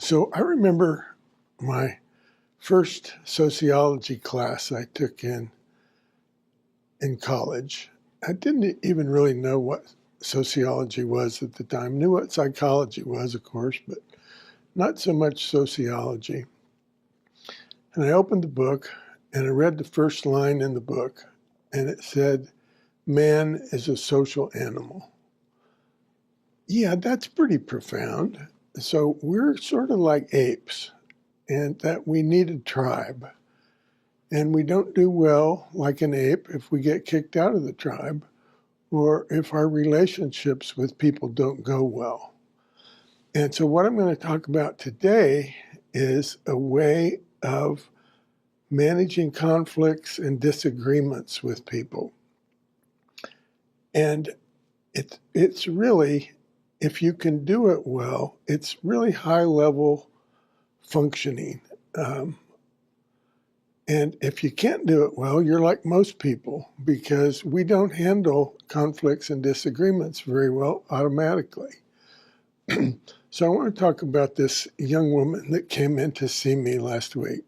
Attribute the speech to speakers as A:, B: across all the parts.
A: So I remember my first sociology class I took in college. I didn't even really know what sociology was at the time. Knew what psychology was, of course, but not so much sociology. And I opened the book and I read the first line in the book, and it said, "Man is a social animal." Yeah, that's pretty profound. So we're sort of like apes, and that we need a tribe. And we don't do well like an ape if we get kicked out of the tribe or if our relationships with people don't go well. And so what I'm going to talk about today is a way of managing conflicts and disagreements with people. And it's really, if you can do it well, it's really high level functioning. And if you can't do it well, you're like most people, because we don't handle conflicts and disagreements very well automatically. So I want to talk about this young woman that came in to see me last week.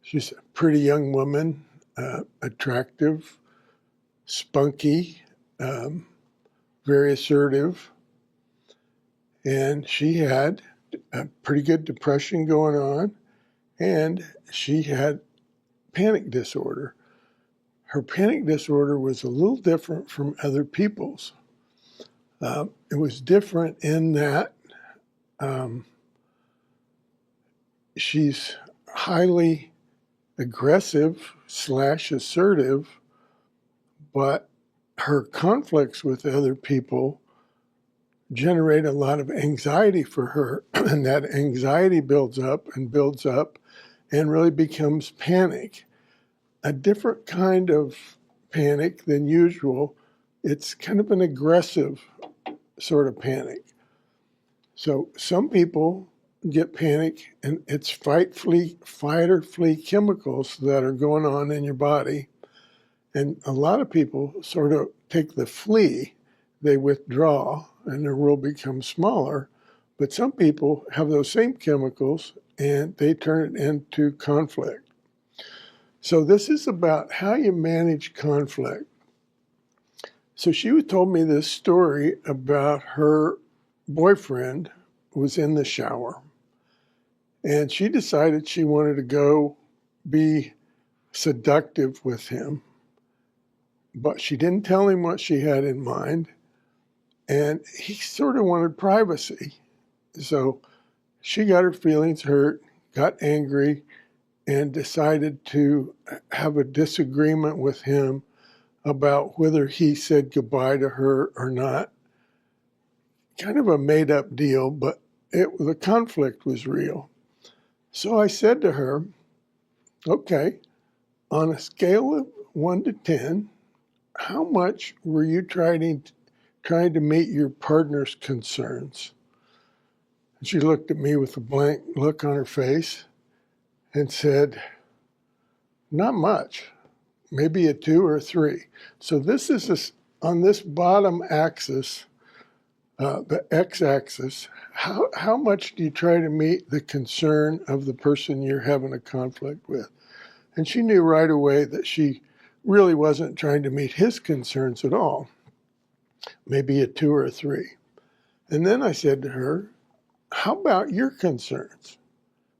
A: She's a pretty young woman, attractive, spunky, very assertive, and she had a pretty good depression going on, and she had panic disorder. Her panic disorder was a little different from other people's. It was different in that she's highly aggressive / assertive, but her conflicts with other people generate a lot of anxiety for her, and that anxiety builds up and really becomes panic. A different kind of panic than usual. It's kind of an aggressive sort of panic. So some people get panic, and it's fight or flee chemicals that are going on in your body. And a lot of people sort of take the flee, they withdraw, and their world becomes smaller. But some people have those same chemicals, and they turn it into conflict. So this is about how you manage conflict. So she told me this story about her boyfriend was in the shower, and she decided she wanted to go be seductive with him, but she didn't tell him what she had in mind, and he sort of wanted privacy. So she got her feelings hurt, got angry, and decided to have a disagreement with him about whether he said goodbye to her or not. Kind of a made-up deal, but the conflict was real. So I said to her, okay, on a scale of 1 to 10, how much were you trying to meet your partner's concerns? And she looked at me with a blank look on her face and said, not much, maybe a 2 or a 3. So this is on this bottom axis, the x-axis, how much do you try to meet the concern of the person you're having a conflict with? And she knew right away that she really wasn't trying to meet his concerns at all, maybe a 2 or a 3. And then I said to her, how about your concerns?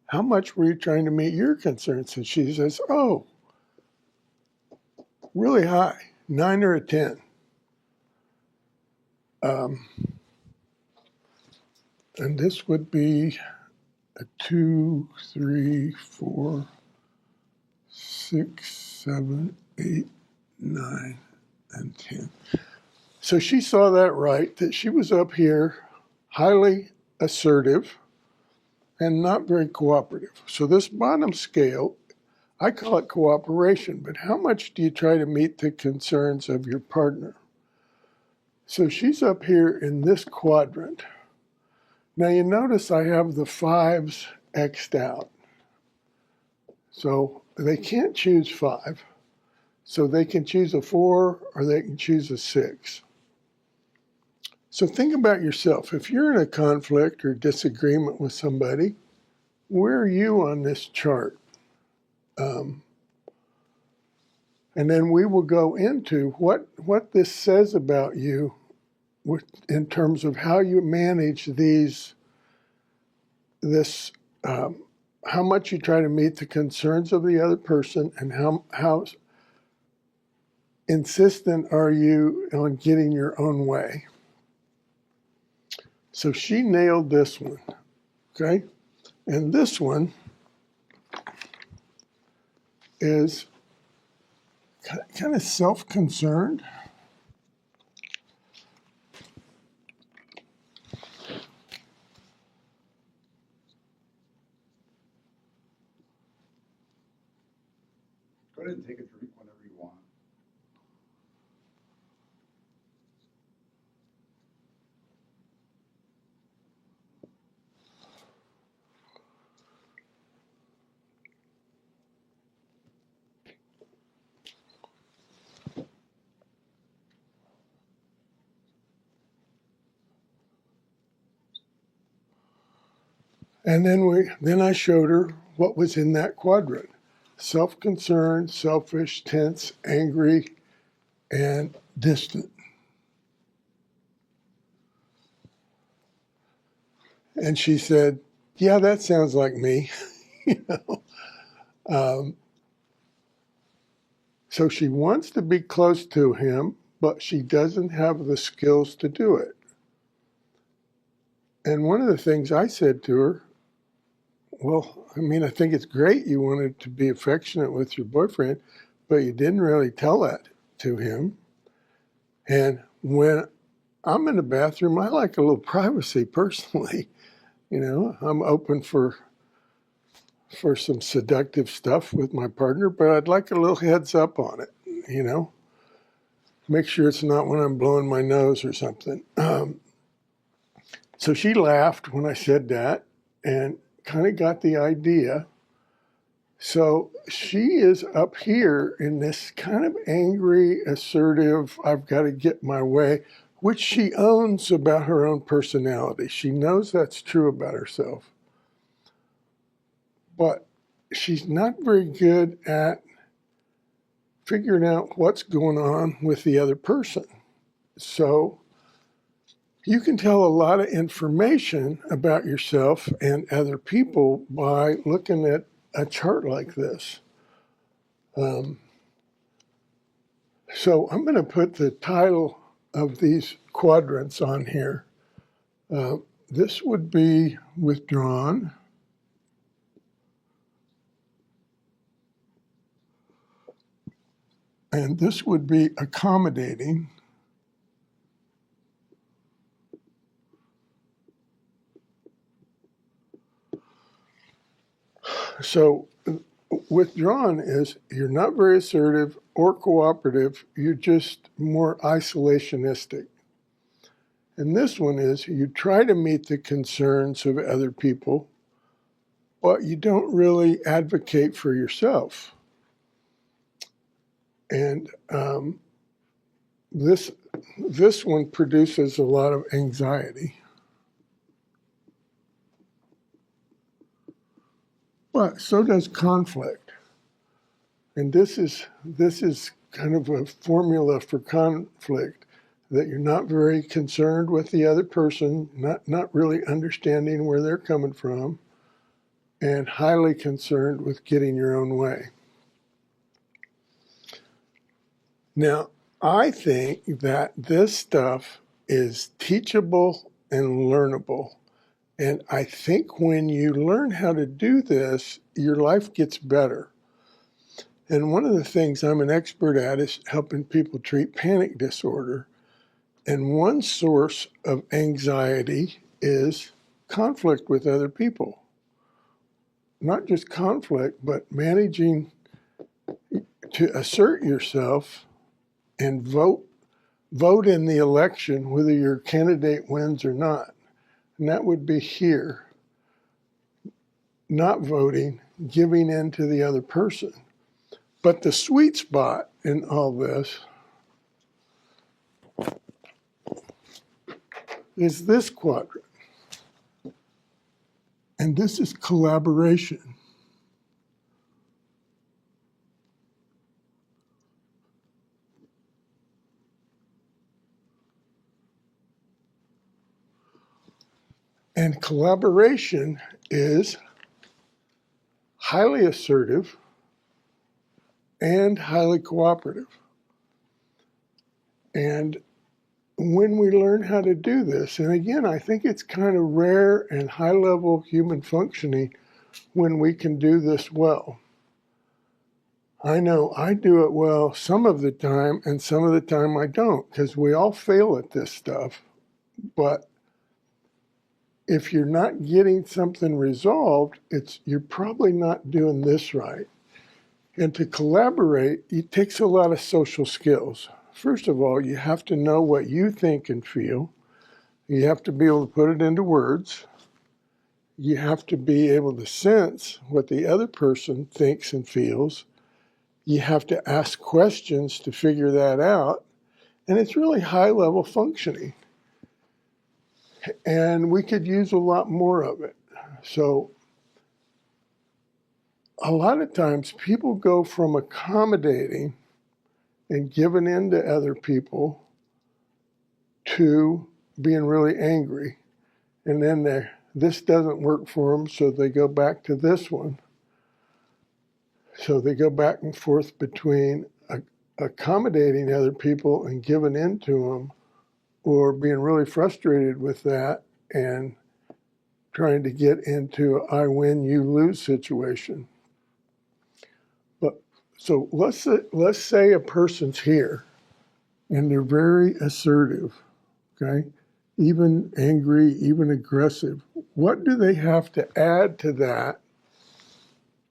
A: How much were you trying to meet your concerns? And she says, oh, really high, 9 or a 10. And this would be a 2, 3, 4, 6, 7, 8, 9, and 10. So she saw that right, that she was up here highly assertive and not very cooperative. So this bottom scale, I call it cooperation, but how much do you try to meet the concerns of your partner? So she's up here in this quadrant. Now you notice I have the 5s X'd out. So they can't choose 5. So they can choose a 4 or they can choose a 6. So think about yourself. If you're in a conflict or disagreement with somebody, where are you on this chart? And then we will go into what this says about you in terms of how you manage how much you try to meet the concerns of the other person, and how insistent are you on getting your own way. So she nailed this one, okay? And this one is kind of self-concerned.
B: Go ahead and take a drink whenever you want.
A: And then I showed her what was in that quadrant: self-concerned, selfish, tense, angry, and distant. And she said, "Yeah, that sounds like me." You know. So she wants to be close to him, but she doesn't have the skills to do it. And one of the things I said to her, well, I mean, I think it's great you wanted to be affectionate with your boyfriend, but you didn't really tell that to him. And when I'm in the bathroom, I like a little privacy personally. You know, I'm open for some seductive stuff with my partner, but I'd like a little heads up on it, you know. Make sure it's not when I'm blowing my nose or something. So she laughed when I said that and kind of got the idea. So she is up here in this kind of angry, assertive, I've got to get my way, which she owns about her own personality. She knows that's true about herself. But she's not very good at figuring out what's going on with the other person. So you can tell a lot of information about yourself and other people by looking at a chart like this. So I'm going to put the title of these quadrants on here. This would be withdrawn. And this would be accommodating. So withdrawn is you're not very assertive or cooperative, you're just more isolationistic. And this one is you try to meet the concerns of other people, but you don't really advocate for yourself. And this one produces a lot of anxiety. But so does conflict. And this is kind of a formula for conflict, that you're not very concerned with the other person, not really understanding where they're coming from, and highly concerned with getting your own way. Now, I think that this stuff is teachable and learnable. And I think when you learn how to do this, your life gets better. And one of the things I'm an expert at is helping people treat panic disorder. And one source of anxiety is conflict with other people. Not just conflict, but managing to assert yourself and vote in the election whether your candidate wins or not. And that would be here. Not voting, giving in to the other person. But the sweet spot in all this is this quadrant. And this is collaboration. And collaboration is highly assertive and highly cooperative. And when we learn how to do this, and again, I think it's kind of rare and high-level human functioning when we can do this well. I know I do it well some of the time, and some of the time I don't, because we all fail at this stuff. But if you're not getting something resolved, you're probably not doing this right. And to collaborate, it takes a lot of social skills. First of all, you have to know what you think and feel. You have to be able to put it into words. You have to be able to sense what the other person thinks and feels. You have to ask questions to figure that out. And it's really high-level functioning. And we could use a lot more of it. So a lot of times people go from accommodating and giving in to other people to being really angry. And then this doesn't work for them, so they go back to this one. So they go back and forth between accommodating other people and giving in to them, or being really frustrated with that and trying to get into a I win, you lose situation. But so let's say a person's here and they're very assertive, okay? Even angry, even aggressive. What do they have to add to that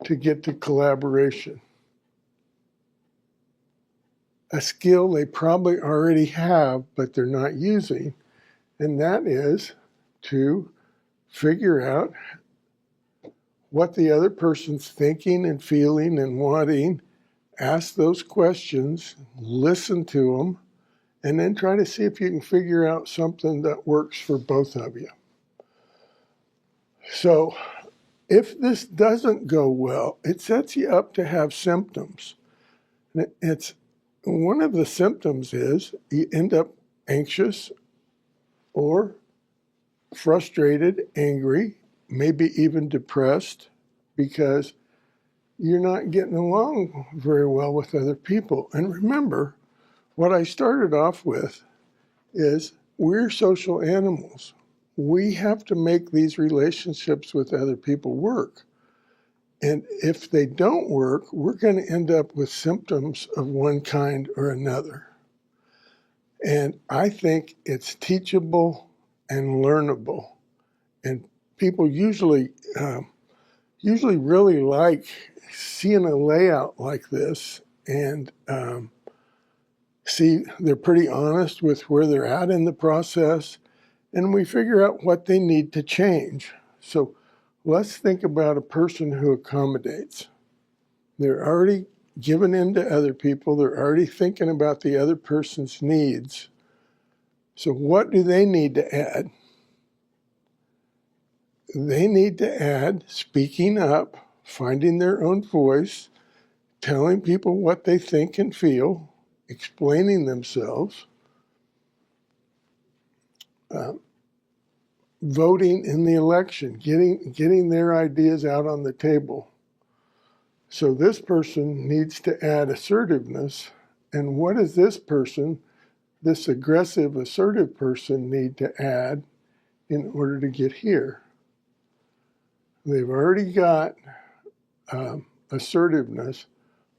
A: to get to collaboration? A skill they probably already have, but they're not using, and that is to figure out what the other person's thinking and feeling and wanting, ask those questions, listen to them, and then try to see if you can figure out something that works for both of you. So if this doesn't go well, it sets you up to have symptoms. It's one of the symptoms is you end up anxious or frustrated, angry, maybe even depressed, because you're not getting along very well with other people. And remember, what I started off with is we're social animals. We have to make these relationships with other people work. And if they don't work, we're going to end up with symptoms of one kind or another. And I think it's teachable and learnable. And people usually really like seeing a layout like this and see they're pretty honest with where they're at in the process, and we figure out what they need to change. So let's think about a person who accommodates. They're already giving in to other people. They're already thinking about the other person's needs. So what do they need to add? They need to add speaking up, finding their own voice, telling people what they think and feel, explaining themselves, voting in the election, getting their ideas out on the table. So this person needs to add assertiveness. And what does this aggressive, assertive person need to add in order to get here? They've already got assertiveness,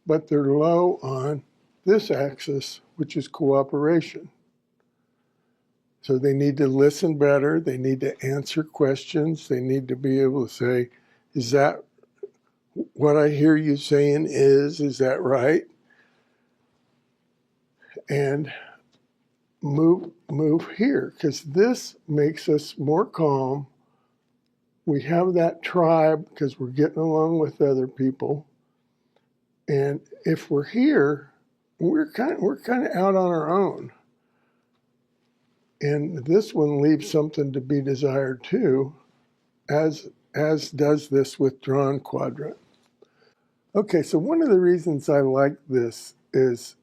A: but they're low on this axis, which is cooperation. So they need to listen better. They need to answer questions. They need to be able to say, is that what I hear you saying is that right? And move here, because this makes us more calm. We have that tribe because we're getting along with other people. And if we're here, we're kind of out on our own. And this one leaves something to be desired too, as does this withdrawn quadrant. Okay, so one of the reasons I like this is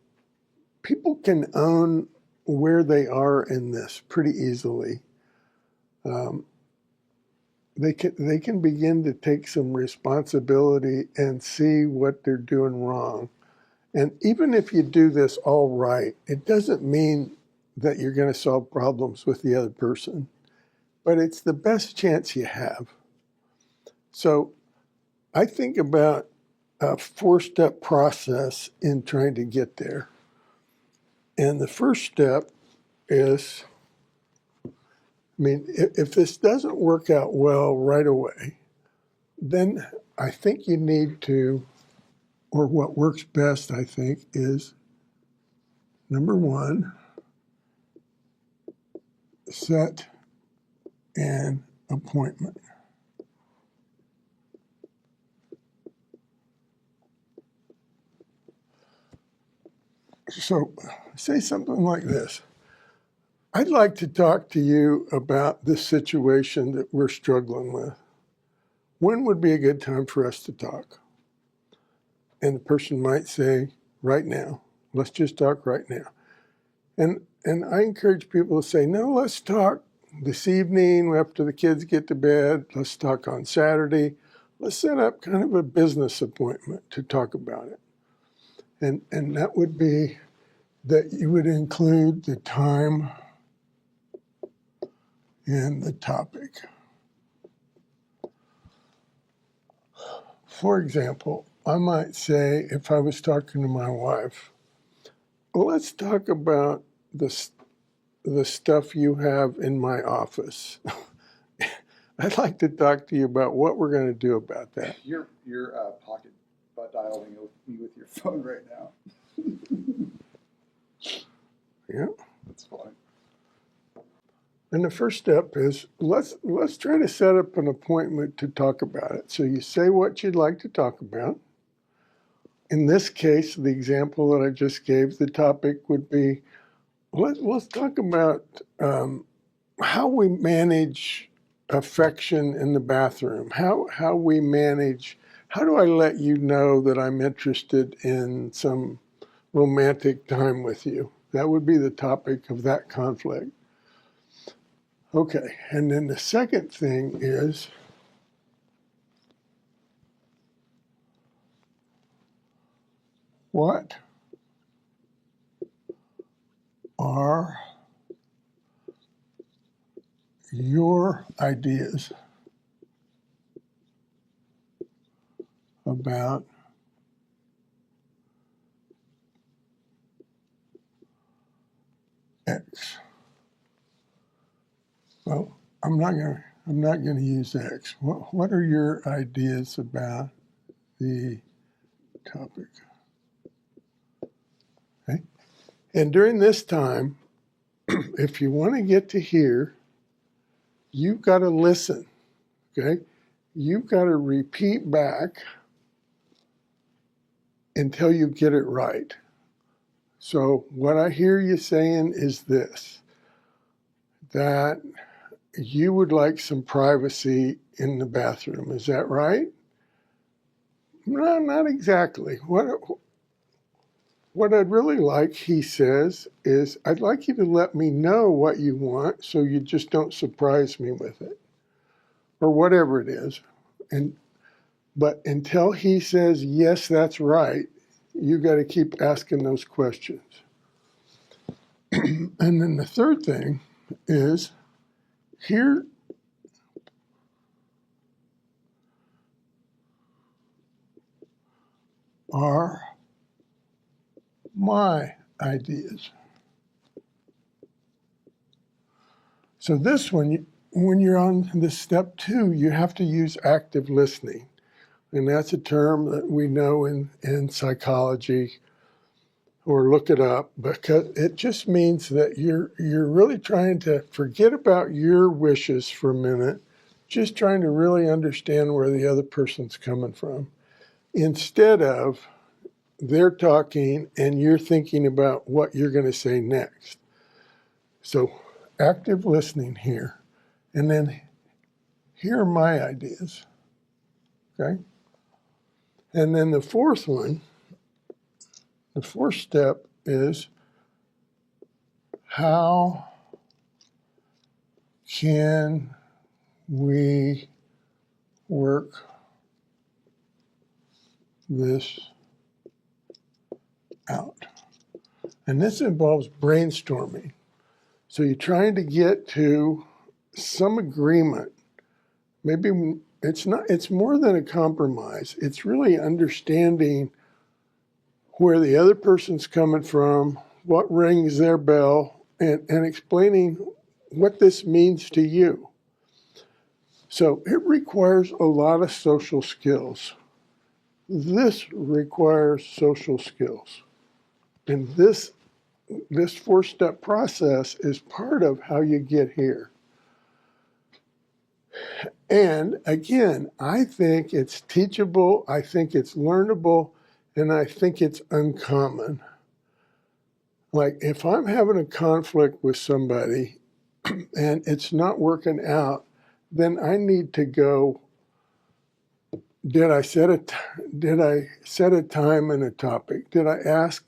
A: people can own where they are in this pretty easily. They can begin to take some responsibility and see what they're doing wrong. And even if you do this all right, it doesn't mean that you're going to solve problems with the other person, but it's the best chance you have. So I think about a 4-step process in trying to get there. And the first step is, if this doesn't work out well right away, then I think you need to, or what works best, I think, is number one, set an appointment. So say something like this. I'd like to talk to you about this situation that we're struggling with. When would be a good time for us to talk? And the person might say, right now. Let's just talk right now. And I encourage people to say, no, let's talk this evening after the kids get to bed. Let's talk on Saturday. Let's set up kind of a business appointment to talk about it. And that would be that you would include the time and the topic. For example, I might say, if I was talking to my wife, well, let's talk about the stuff you have in my office. I'd like to talk to you about what we're going to do about that.
B: You're pocket butt dialing me with your phone right now.
A: Yeah.
B: That's fine.
A: And the first step is let's try to set up an appointment to talk about it. So you say what you'd like to talk about. In this case, the example that I just gave, the topic would be, let's talk about how we manage affection in the bathroom. How we manage, how do I let you know that I'm interested in some romantic time with you? That would be the topic of that conflict. Okay, and then the second thing is, what are your ideas about X? Well, I'm not gonna use X. What are your ideas about the topic? Okay. And during this time, if you want to get to here, you've got to listen. Okay? You've got to repeat back until you get it right. So what I hear you saying is this, that you would like some privacy in the bathroom. Is that right? No, not exactly. What I'd really like, he says, is I'd like you to let me know what you want so you just don't surprise me with it, or whatever it is. But until he says, yes, that's right, you got to keep asking those questions. And then the third thing is, here are my ideas. So this one, when you're on this step 2, you have to use active listening. And that's a term that we know in psychology, or look it up, because it just means that you're really trying to forget about your wishes for a minute, just trying to really understand where the other person's coming from, instead of they're talking and you're thinking about what you're going to say next. So active listening here, and then here are my ideas, okay? And then the fourth step is, how can we work this out? And this involves brainstorming. So you're trying to get to some agreement. Maybe it's more than a compromise. It's really understanding where the other person's coming from, what rings their bell, and explaining what this means to you. So it requires a lot of social skills. This requires social skills. And this four-step process is part of how you get here. And again, I think it's teachable, I think it's learnable, and I think it's uncommon. Like, if I'm having a conflict with somebody and it's not working out, then I need to go, did I set a time and a topic? Did I ask,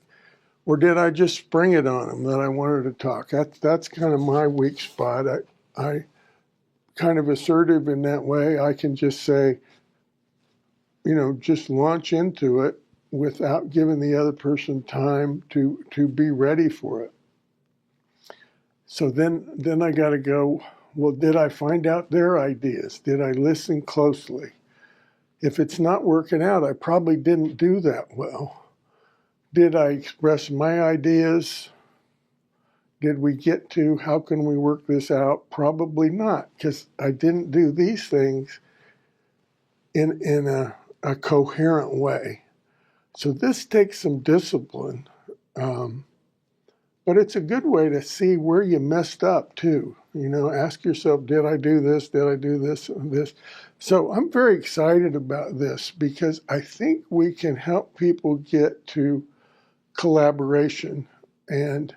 A: or did I just spring it on them that I wanted to talk? That's kind of my weak spot. I kind of assertive in that way. I can just say, just launch into it without giving the other person time to be ready for it. So then I got to go, well, did I find out their ideas? Did I listen closely? If it's not working out, I probably didn't do that well. Did I express my ideas? Did we get to how can we work this out? Probably not, because I didn't do these things in a coherent way. So this takes some discipline, but it's a good way to see where you messed up too. Ask yourself, did I do this? Did I do this and this? So I'm very excited about this because I think we can help people get to collaboration. And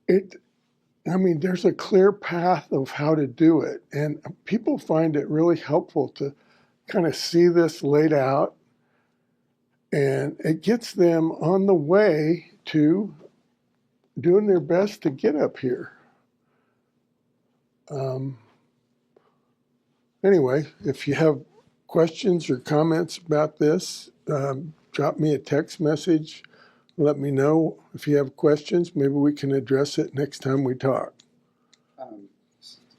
A: there's a clear path of how to do it. And people find it really helpful to kind of see this laid out. And it gets them on the way to doing their best to get up here. Anyway, if you have questions or comments about this, drop me a text message. Let me know if you have questions. Maybe we can address it next time we talk.
B: Can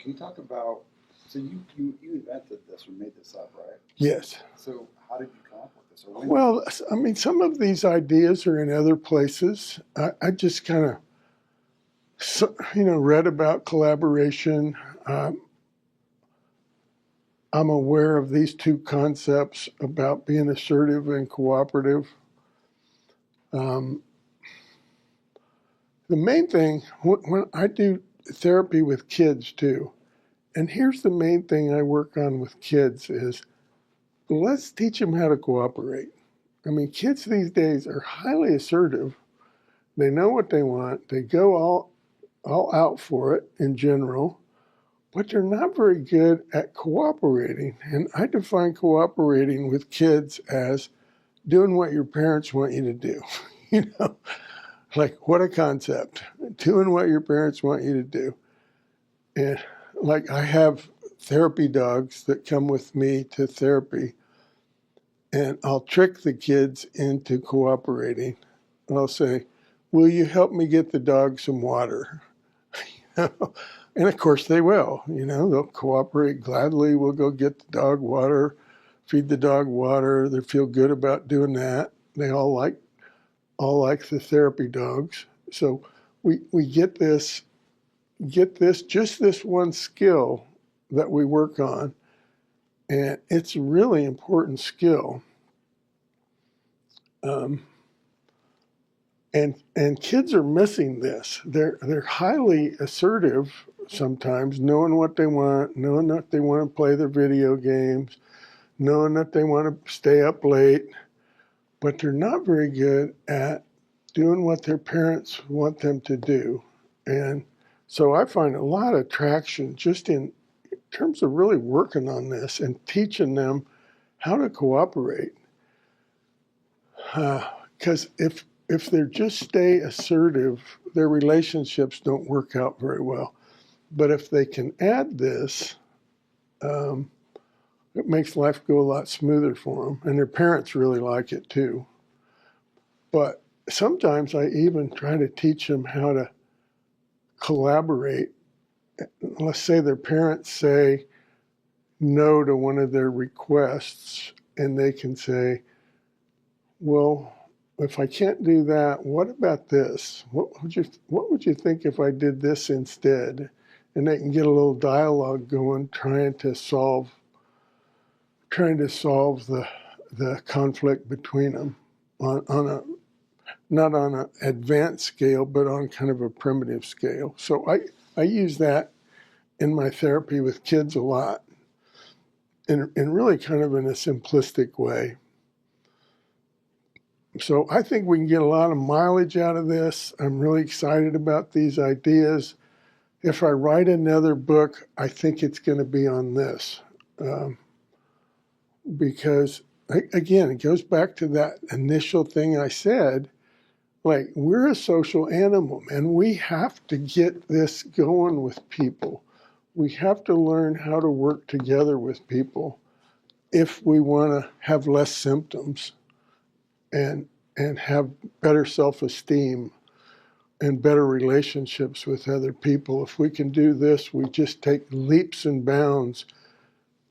B: you talk about, so you invented this or made this up, right?
A: Yes.
B: So how did you come up with this?
A: Well, some of these ideas are in other places. I just kind of, read about collaboration. I'm aware of these two concepts about being assertive and cooperative. The main thing, when I do therapy with kids too, and here's the main thing I work on with kids is, let's teach them how to cooperate. Kids these days are highly assertive. They know what they want. They go all out for it in general, but they're not very good at cooperating. And I define cooperating with kids as doing what your parents want you to do. Like, what a concept. Doing what your parents want you to do. And like, I have therapy dogs that come with me to therapy, and I'll trick the kids into cooperating. I'll say, will you help me get the dog some water? And of course they will. They'll cooperate gladly. We'll go get the dog water, feed the dog water. They feel good about doing that. They all like the therapy dogs. So we get this, just this one skill that we work on. And it's a really important skill. And kids are missing this. They're highly assertive sometimes, knowing what they want, knowing that they want to play their video games, knowing that they want to stay up late, but they're not very good at doing what their parents want them to do. And So I find a lot of traction just in terms of really working on this and teaching them how to cooperate. Because if they just stay assertive, their relationships don't work out very well. But if they can add this, it makes life go a lot smoother for them. And their parents really like it too. But sometimes I even try to teach them how to collaborate. Let's say their parents say no to one of their requests, and they can say, well, if I can't do that, what about this? What would you think if I did this instead? And they can get a little dialogue going, trying to solve the conflict between them on a not on an advanced scale, but on kind of a primitive scale. So I use that in my therapy with kids a lot, in really kind of in a simplistic way. So I think we can get a lot of mileage out of this. I'm really excited about these ideas. If I write another book, I think it's going to be on this. Because, again, it goes back to that initial thing I said. Like, we're a social animal, and we have to get this going with people. We have to learn how to work together with people if we want to have less symptoms and have better self-esteem and better relationships with other people. If we can do this, we just take leaps and bounds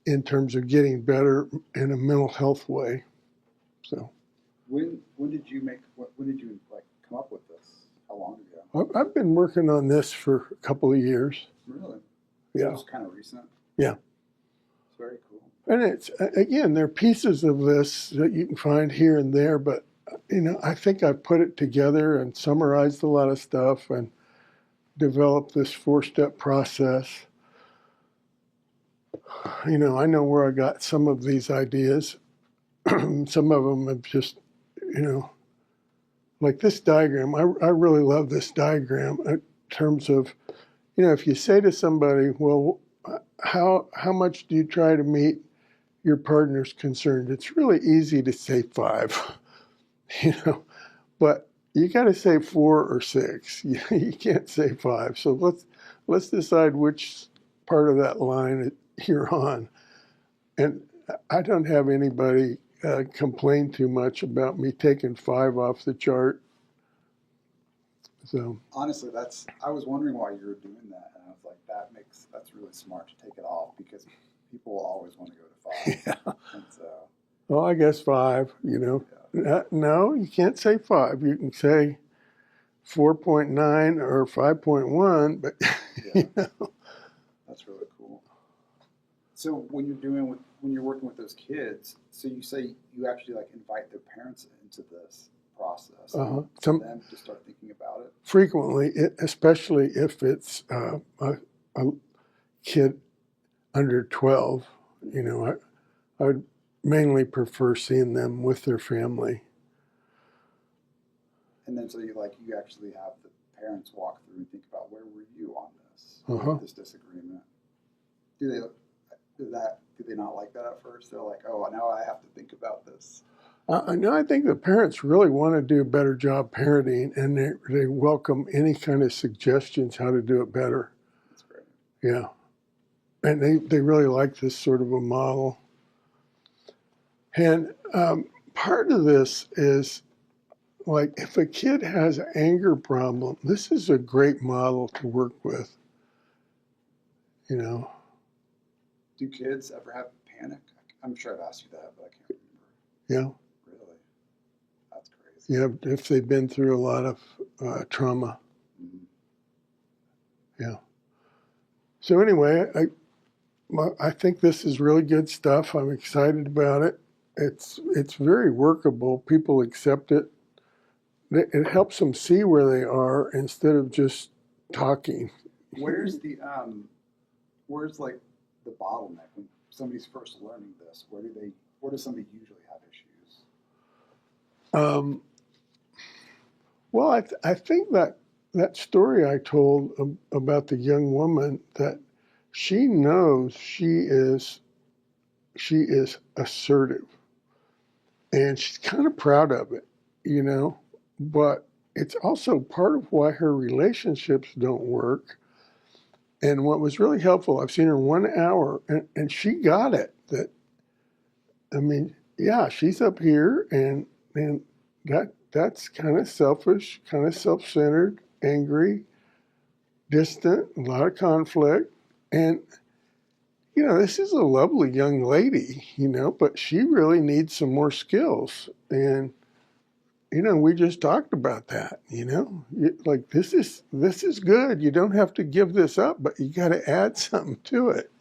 A: in terms of getting better in a mental health way. So
B: When did you like come up with this? How long ago?
A: I've been working on this for a couple of years.
B: Really?
A: Yeah.
B: It was kind of recent.
A: Yeah.
B: It's very cool.
A: And it's, again, there are pieces of this that you can find here and there, but, I think I've put it together and summarized a lot of stuff and developed this 4-step process. I know where I got some of these ideas. Some of them have just, like this diagram. I really love this diagram in terms of, if you say to somebody, well, how much do you try to meet your partner's concerned? It's really easy to say 5, but you got to say 4 or 6. You can't say 5. So let's decide which part of that line you're on. And I don't have anybody complain too much about me taking 5 off the chart. So
B: honestly, I was wondering why you were doing that, and I was like, that's really smart to take it off because people will always want to go to 5.
A: Yeah.
B: And so,
A: well, I guess 5. No, you can't say 5. You can say 4.9 or 5.1, but
B: yeah, that's really cool. So when you're working with those kids, so you say you actually like invite their parents into this process for them to start thinking about it?
A: Frequently, especially if it's a kid under 12, I would mainly prefer seeing them with their family.
B: And then so you actually have the parents walk through and think about, where were you on this, this disagreement? Do they not like that at first? They're like, oh, now I have to think about this.
A: I think the parents really want to do a better job parenting, and they welcome any kind of suggestions how to do it better.
B: That's great.
A: Yeah. And they really like this sort of a model. And part of this is, like, if a kid has an anger problem, this is a great model to work with.
B: Do kids ever have panic? I'm sure I've asked you that, but I can't
A: Yeah.
B: remember. Really? That's crazy.
A: Yeah, if they've been through a lot of trauma.
B: Mm-hmm.
A: Yeah. So anyway, I think this is really good stuff. I'm excited about it. It's very workable. People accept it. It helps them see where they are instead of just talking.
B: Where's like the bottleneck when somebody's first learning this? Where does somebody usually have issues?
A: Well, I think that that story I told about the young woman, that she knows she is assertive, and she's kind of proud of it, you know, but it's also part of why her relationships don't work. And what was really helpful, I've seen her 1 hour, and she got it. That, I mean, yeah, she's up here, and that's kind of selfish, kind of self-centered, angry, distant, a lot of conflict. And, you know, this is a lovely young lady, you know, but she really needs some more skills. And, you know, we just talked about that, you know, like this is good. You don't have to give this up, but you got to add something to it,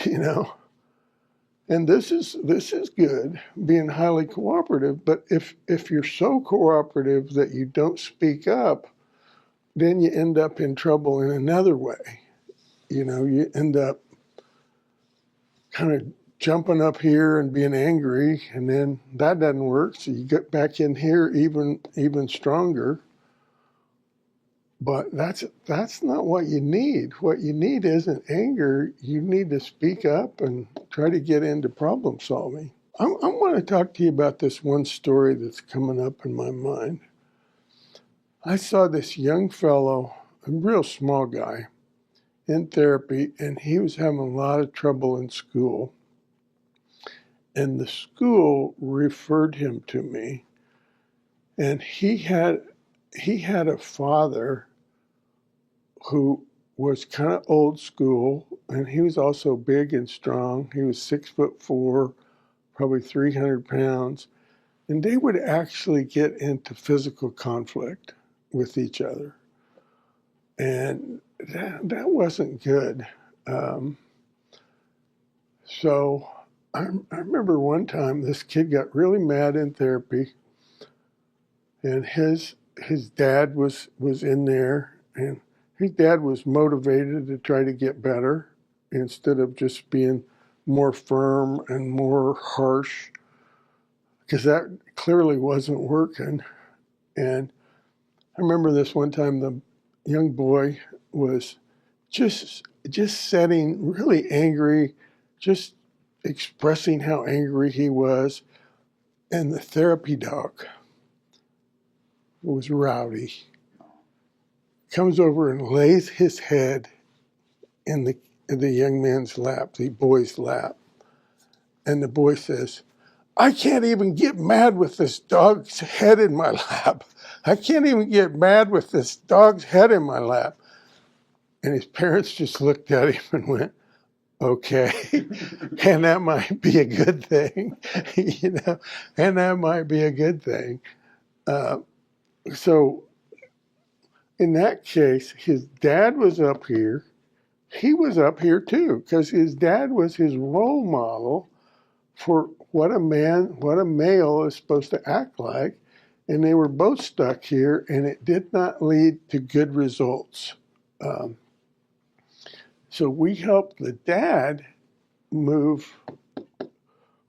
A: you know. And this is good, being highly cooperative. But if you're so cooperative that you don't speak up, then you end up in trouble in another way. You know, you end up kind of jumping up here and being angry, and then that doesn't work. So you get back in here even stronger. But that's not what you need. What you need isn't anger. You need to speak up and try to get into problem solving. I want to talk to you about this one story that's coming up in my mind. I saw this young fellow, a real small guy, in therapy, and he was having a lot of trouble in school. And the school referred him to me. And he had a father who was kind of old school, and he was also big and strong. He was 6'4", probably 300 pounds. And they would actually get into physical conflict with each other. And that wasn't good. So I remember one time this kid got really mad in therapy, and his dad was in there, and his dad was motivated to try to get better instead of just being more firm and more harsh, because that clearly wasn't working. And I remember this one time, the young boy was just sitting really angry, just expressing how angry he was. And the therapy dog was Rowdy. Comes over and lays his head in the young man's lap, the boy's lap. And the boy says, "I can't even get mad with this dog's head in my lap. I can't even get mad with this dog's head in my lap." And his parents just looked at him and went, "Okay." And that might be a good thing, you know, and that might be a good thing. So in that case, his dad was up here. He was up here too, because his dad was his role model for what a male is supposed to act like. And they were both stuck here, and it did not lead to good results. So we helped the dad move,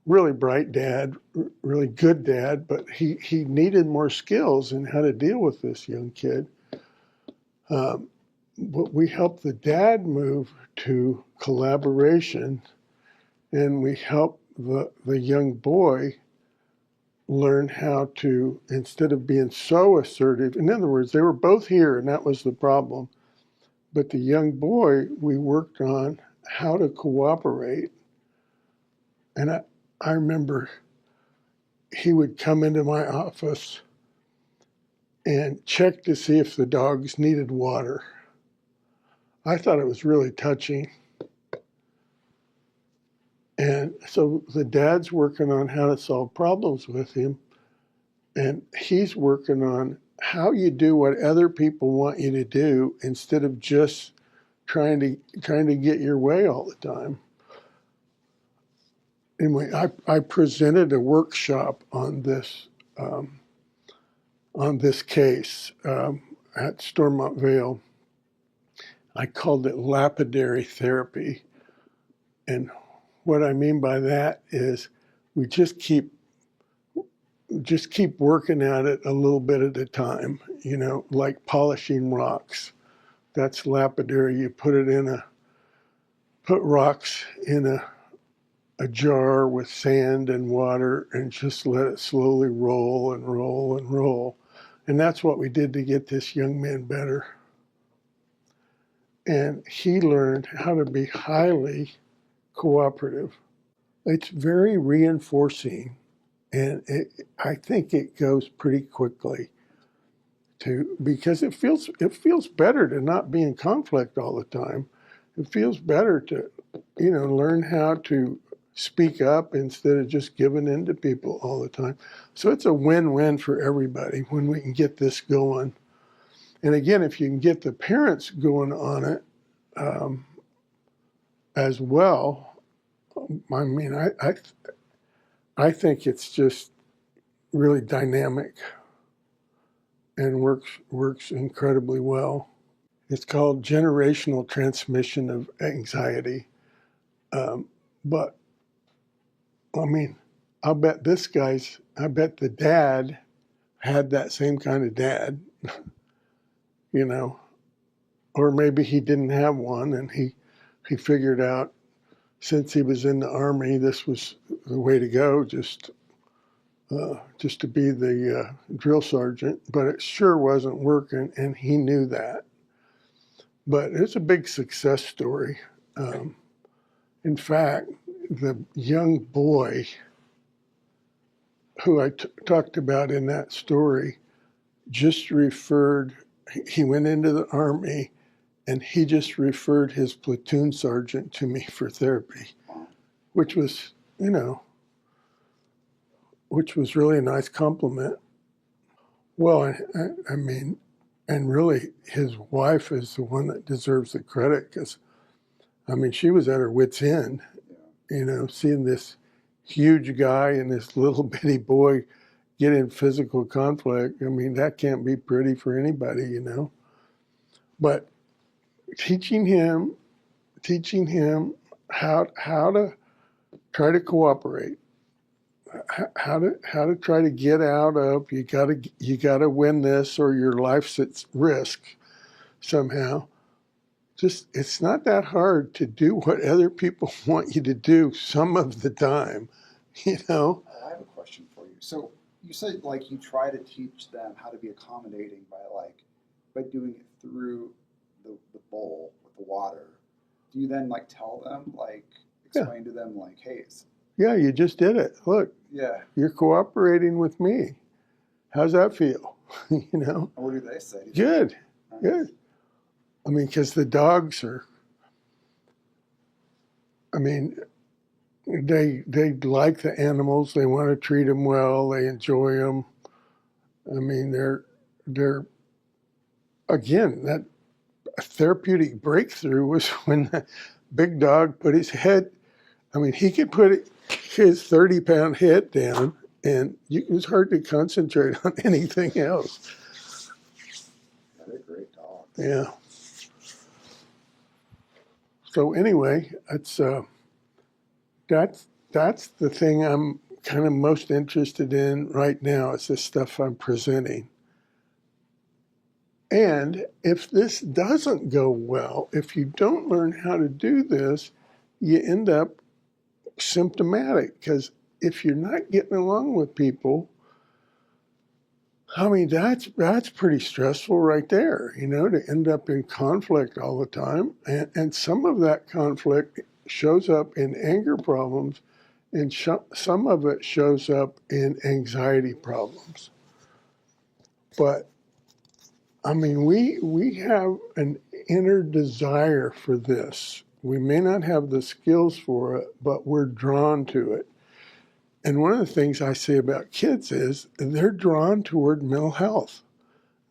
A: really bright dad, really good dad, but he needed more skills in how to deal with this young kid. But we helped the dad move to collaboration, and we helped the young boy learn how to, instead of being so assertive, in other words, they were both here, and that was the problem. But the young boy, we worked on how to cooperate. And I remember he would come into my office and check to see if the dogs needed water. I thought it was really touching. And so the dad's working on how to solve problems with him, and he's working on how you do what other people want you to do instead of just trying to get your way all the time. Anyway, I presented a workshop on this case at Stormont Vale. I called it lapidary therapy. And what I mean by that is we just keep just keep working at it a little bit at a time, like polishing rocks. That's lapidary. You put rocks in a jar with sand and water and just let it slowly roll and roll and roll. And that's what we did to get this young man better. And he learned how to be highly cooperative. It's very reinforcing, and I think it goes pretty quickly because it feels better to not be in conflict all the time. It feels better to, learn how to speak up instead of just giving in to people all the time. So it's a win-win for everybody when we can get this going. And again, if you can get the parents going on it as well, I mean, I think it's just really dynamic and works incredibly well. It's called generational transmission of anxiety. But I mean, I bet the dad had that same kind of dad, or maybe he didn't have one and he figured out since he was in the Army, this was the way to go, just to be the drill sergeant, but it sure wasn't working, and he knew that. But it's a big success story. In fact, the young boy who I talked about in that story he went into the Army, and he just referred his platoon sergeant to me for therapy, which was really a nice compliment. Well, I mean, and really his wife is the one that deserves the credit because, I mean, she was at her wit's end, seeing this huge guy and this little bitty boy get in physical conflict. I mean, that can't be pretty for anybody, But teaching him how to try to cooperate, how to try to get out of you gotta win this or your life's at risk somehow. Just it's not that hard to do what other people want you to do some of the time,
B: I have a question for you. So you said you try to teach them how to be accommodating by doing it through the bowl with the water. Do you then tell them explain to them hey,
A: yeah, you just did it. Look,
B: yeah,
A: you're cooperating with me. How's that feel?
B: And what do they say?
A: Good,
B: Nice.
A: good. I mean, because the dogs they like the animals. They want to treat them well. They enjoy them. I mean, they're again, that therapeutic breakthrough was when the big dog put his head. I mean, he could put his 30-pound head down, and it was hard to concentrate on anything else.
B: Yeah, they're great dogs.
A: Yeah. So anyway, that's the thing I'm kind of most interested in right now is this stuff I'm presenting. And if this doesn't go well, if you don't learn how to do this, you end up symptomatic because if you're not getting along with people, I mean, that's pretty stressful right there, to end up in conflict all the time. And some of that conflict shows up in anger problems, and some of it shows up in anxiety problems. But, I mean, we have an inner desire for this. We may not have the skills for it, but we're drawn to it. And one of the things I say about kids is they're drawn toward mental health.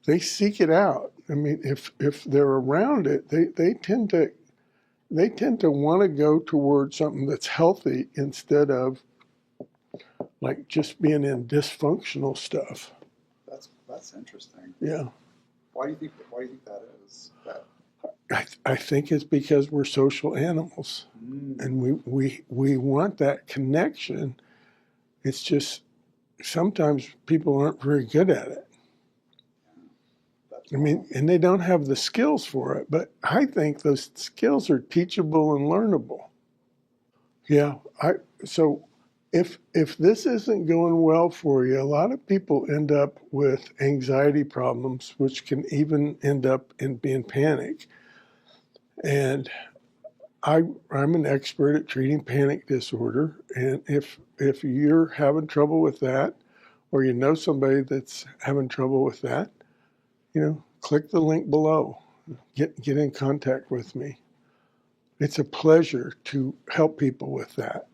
A: They seek it out. I mean, if they're around it, they tend to want to go toward something that's healthy instead of just being in dysfunctional stuff.
B: That's interesting.
A: Yeah.
B: Why do you think that is?
A: I think it's because we're social animals, and we want that connection. It's just sometimes people aren't very good at it.
B: That's
A: I mean, and they don't have the skills for it, but I think those skills are teachable and learnable. Yeah, so if this isn't going well for you, a lot of people end up with anxiety problems, which can even end up in being panic. And I'm an expert at treating panic disorder, and if you're having trouble with that, or you know somebody that's having trouble with that, click the link below. Get in contact with me. It's a pleasure to help people with that.